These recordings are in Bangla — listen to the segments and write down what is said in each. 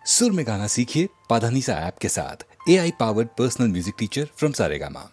सुर में गाना सीखिए पाधानीसा ऐप के साथ। AI powered personal music teacher from Saregama.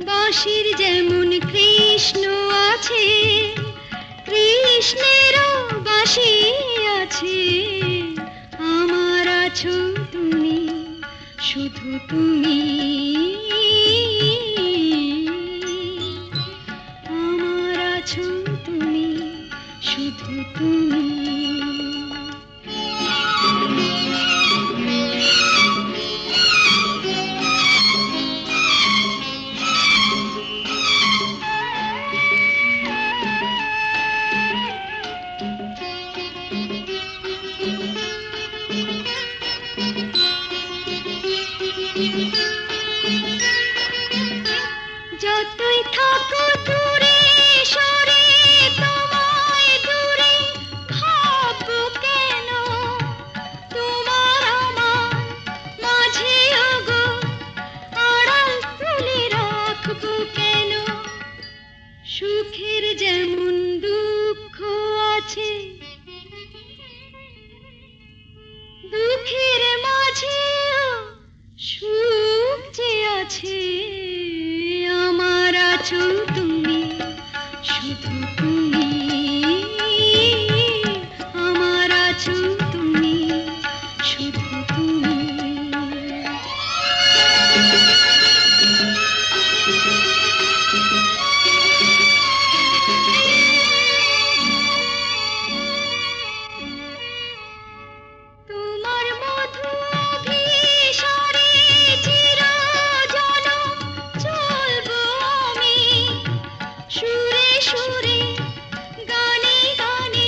বাঁশির যেমন কৃষ্ণ আছে, কৃষ্ণেরও বাঁশি আছে, আমার আছো তুমি, শুধু তুমি, আমার আছো তুমি, শুধু তুমি। যতই থাকো দূরে সরে, তোমায় দূরে ভাববো কেন, তোমার আমার মাঝে ওগো আড়াল তুলে রাখবো কেন। সুখের যেমন দুঃখ আছে, দুঃখের মাঝেও সুখ যে আছে, আমার আছো তুমি, শুধু তুমি, আমার আছো তুমি, শুধু তুমি। তোমার মধু অভিসারে চিরজনম চলবো আমি, সুরে সুরে গানে গানে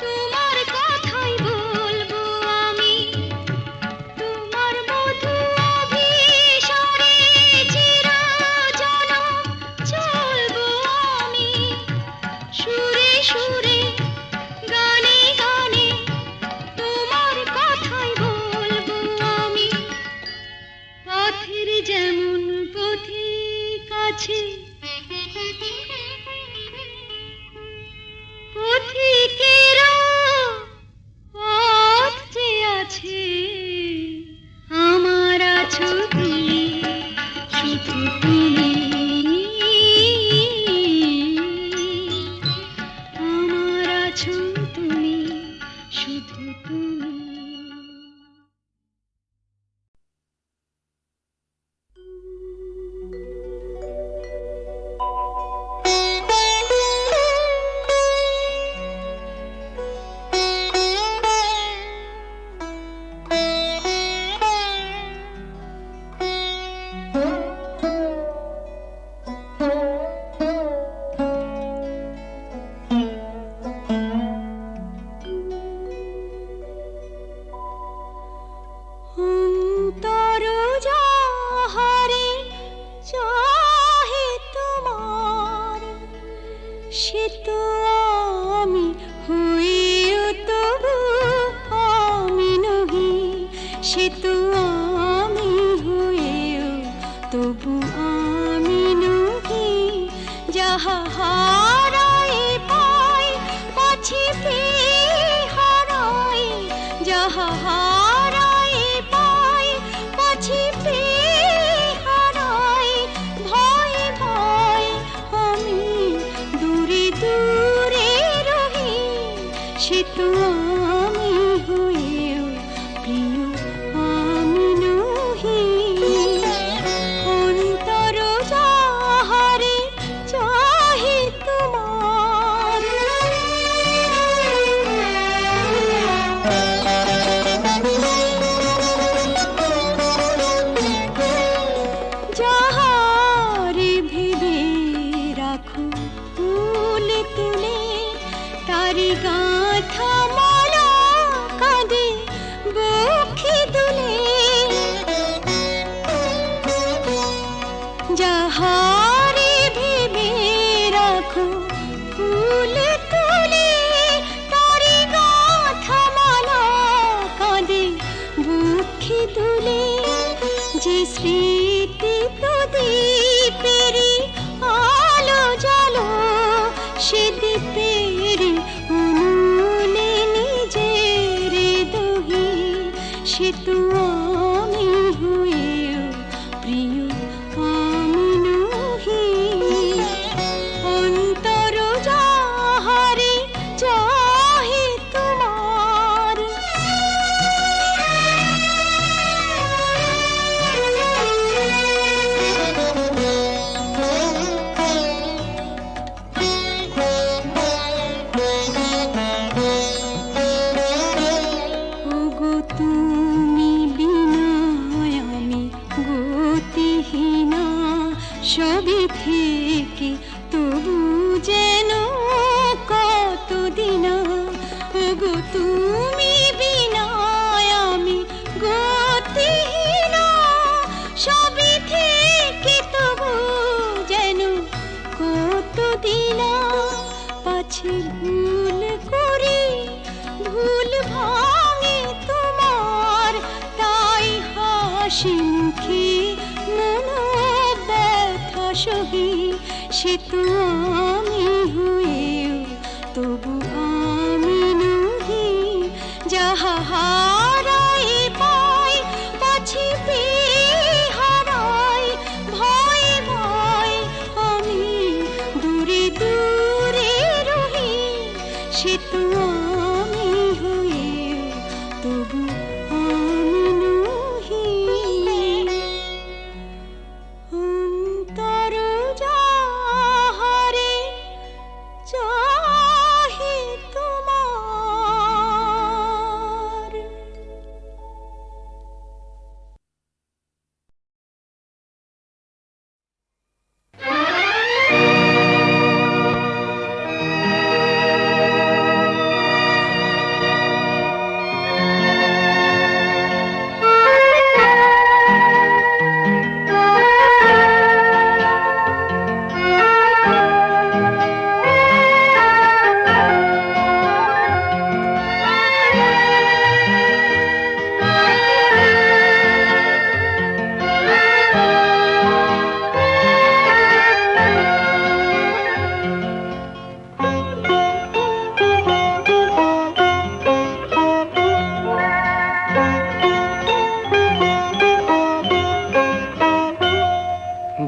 তোমার কথাই বলবো আমি। তোমার মধু অভিসারে চিরজনম চলবো আমি, সুরে সুরে গানে গানে তোমার কথাই বলবো আমি। পথের যেমন পথিক আছে, পথিকেরও পথ যে আছে, আমার আছো তুমি, শুধু তুমি, আমার আছো তুমি, শুধু তুমি। অন্তর যাহারে চাহে তোমার, সে তো আমি হইও তবু আমি নহি, সে তো আমি হইও তবু আমি নহি। যাহা হারাই পাই পাছি পেয়ে হারাই, যাহা হারাই পাই পাছি পেয়ে হারাই। ভয় ভয় আমি দূরে দূরে রহি, সে তো আমি হইও প্রিয় আমি নহি। অন্তর যাহারে চাহে তোমার, যাহারে ভেবে রাখো ফুল তুলে, তারি গাঁথা মালা কাঁদে বক্ষে দুলে। যাহারে ভেবে রাখো ফুল তুলে, তারি গাঁথা মালা কাঁদে বক্ষে দুলে। যে স্মৃতি প্রদীপেরি আলো জ্বালো, সে দ্বীপের উনুনে নিজের দহি, সে তো আমি হইও প্রিয় আমি নহি। অন্তর যাহারে চাহে তোমার, সে তো আমি হয়েও তবু আমি নহি, যাহা হারাই পাই পাছি পেয়ে হারাই, ভয়ে ভয়ে আমি দূরে দূরে রহি, সে তো আমি হয়েও তবু আমি নহি। অন্তর যাহারে চাহে তোমার,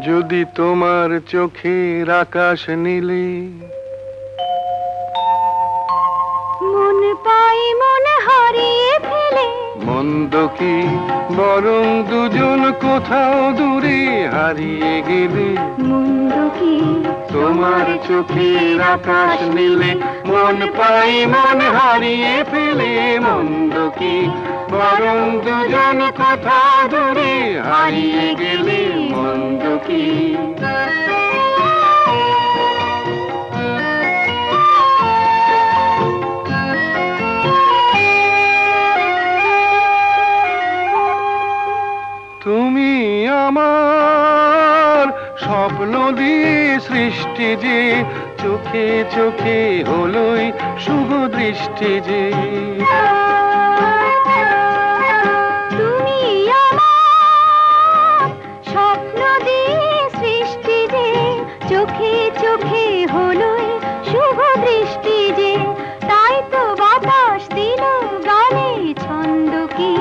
যদি তোমার চোখের আকাশ নীলে মন পাই মন হারিয়ে ফেলে, মন্দ কি বরং দুজন কোথাও দূরে হারিয়ে গেলে। মন্দ কি তোমার চোখের আকাশ নীলে মন পাই মন হারিয়ে ফেলে, মন্দ কি বরং দুজন কোথাও দূরে হারিয়ে গেলে। মন্দ কি তুমি আমার স্বপ্ন দিয়ে সৃষ্টি যে, চোখে চোখে হলোই শুভ দৃষ্টি যে। তুমি আমার স্বপ্ন দিয়ে সৃষ্টি যে, চোখে চোখে হলোই শুভ দৃষ্টি যে, তাই তো বাতাস দিল গানে ছন্দ কি।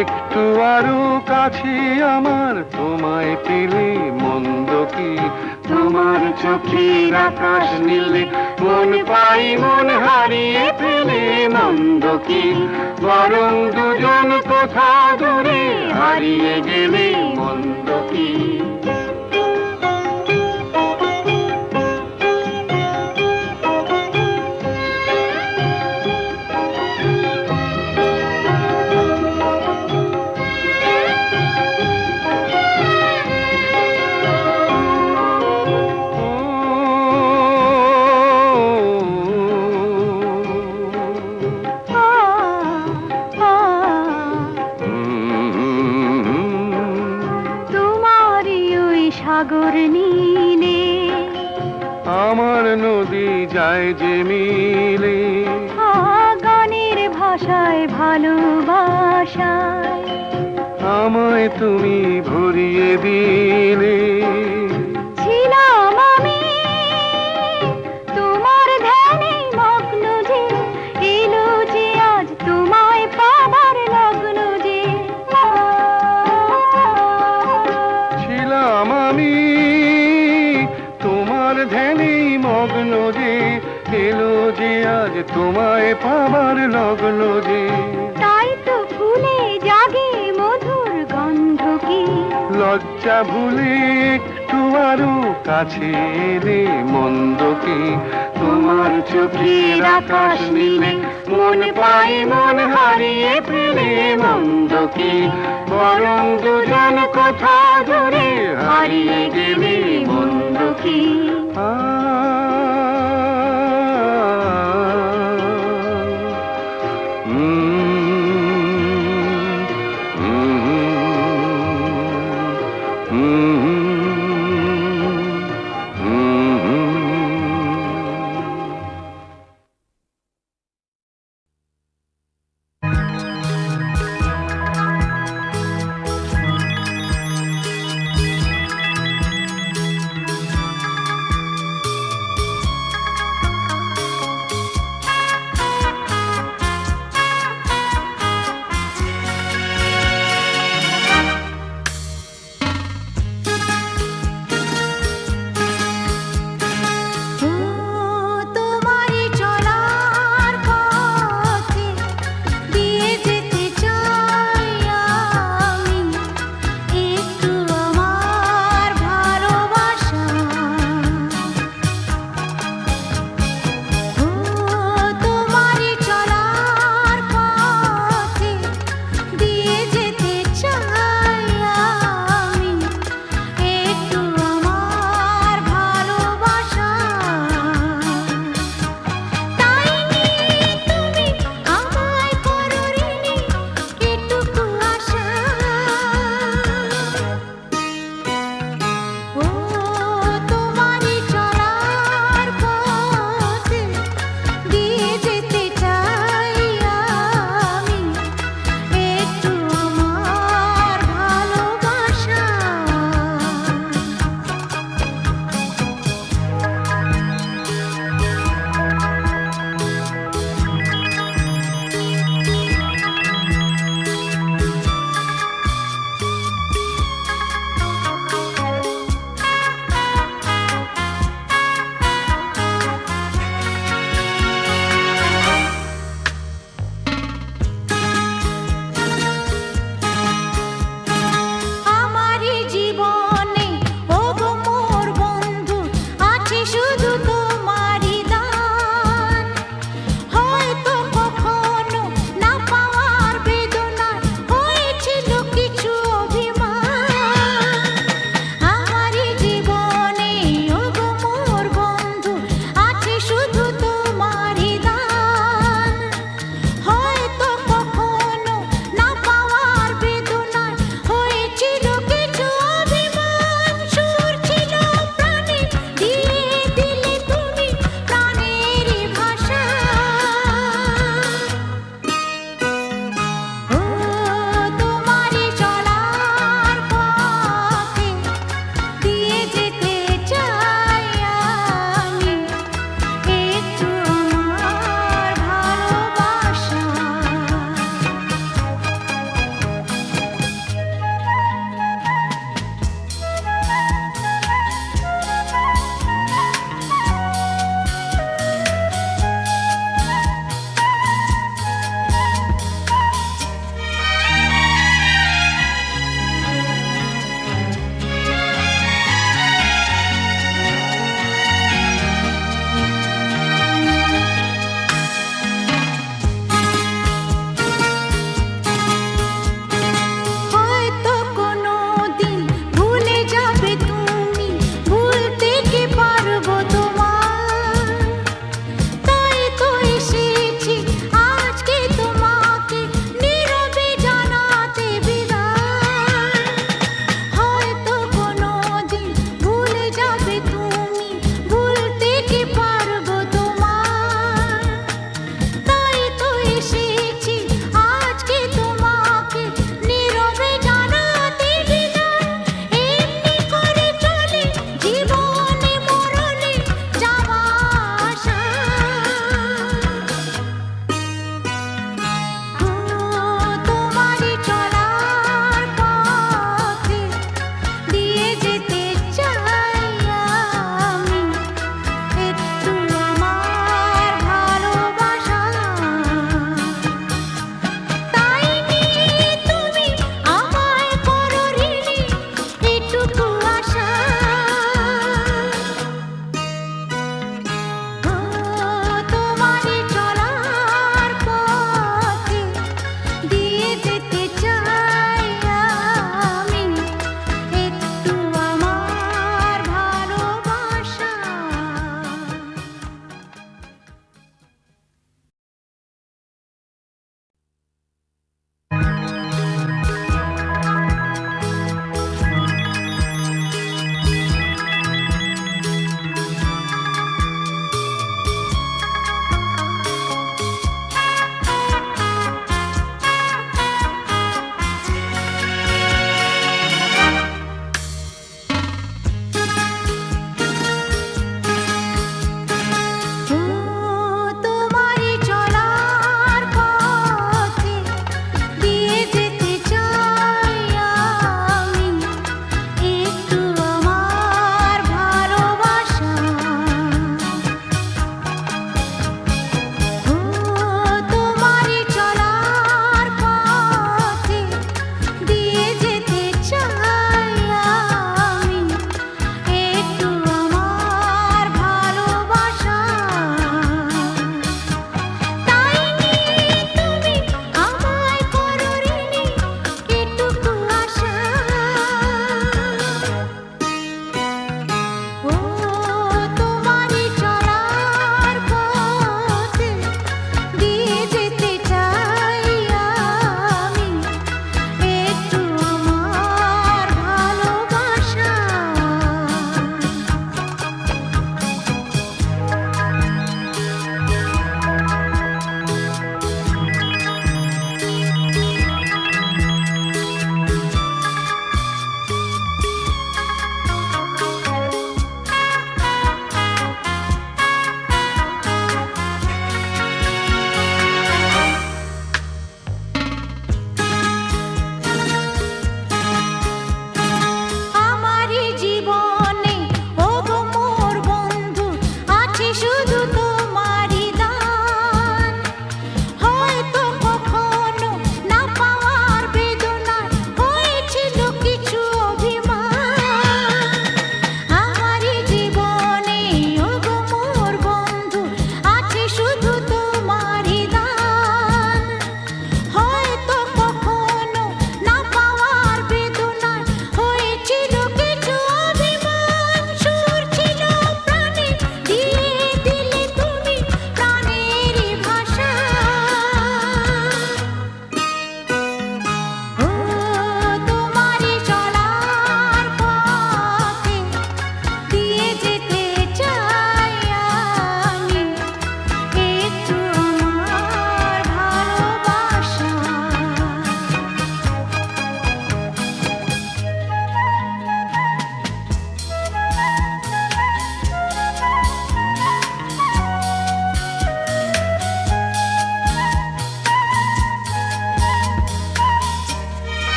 একটু আরো কাছে আমার তোমায় পেলে, মন্দ কি তোমার চোখের আকাশ নীলে মন পাই মন হারিয়ে ফেলে। মন্দ কি বরং দুজন কোথা দূরে হারিয়ে গেলে। মন্দ কি সাগর নীলে আমার নদী যায় যে মিলে, গানের ভাষায় ভালোবাসায় আমায় তুমি ভরিয়ে দিলে। ছিলাম আমি তোমার ধ্যানে মগ্ন যে, এলো যে আজ তোমায় পাবার লগ্ন যে। ছিলাম আমি তোমার ধ্যানে মগ্ন যে, এলো যে আজ তোমায় পাবার লগ্ন যে। তাই তো ফুলে জাগে মধুর গন্ধ কি, লজ্জা ভুলে একটু আরো কাছে এলে। মন্দ কি তোমার চোখের আকাশ নীলে মন পাই মন হারিয়ে ফেলে। মন্দ কি বরং দুজন কোথা দূরে হারিয়ে গেলে। মন্দ কি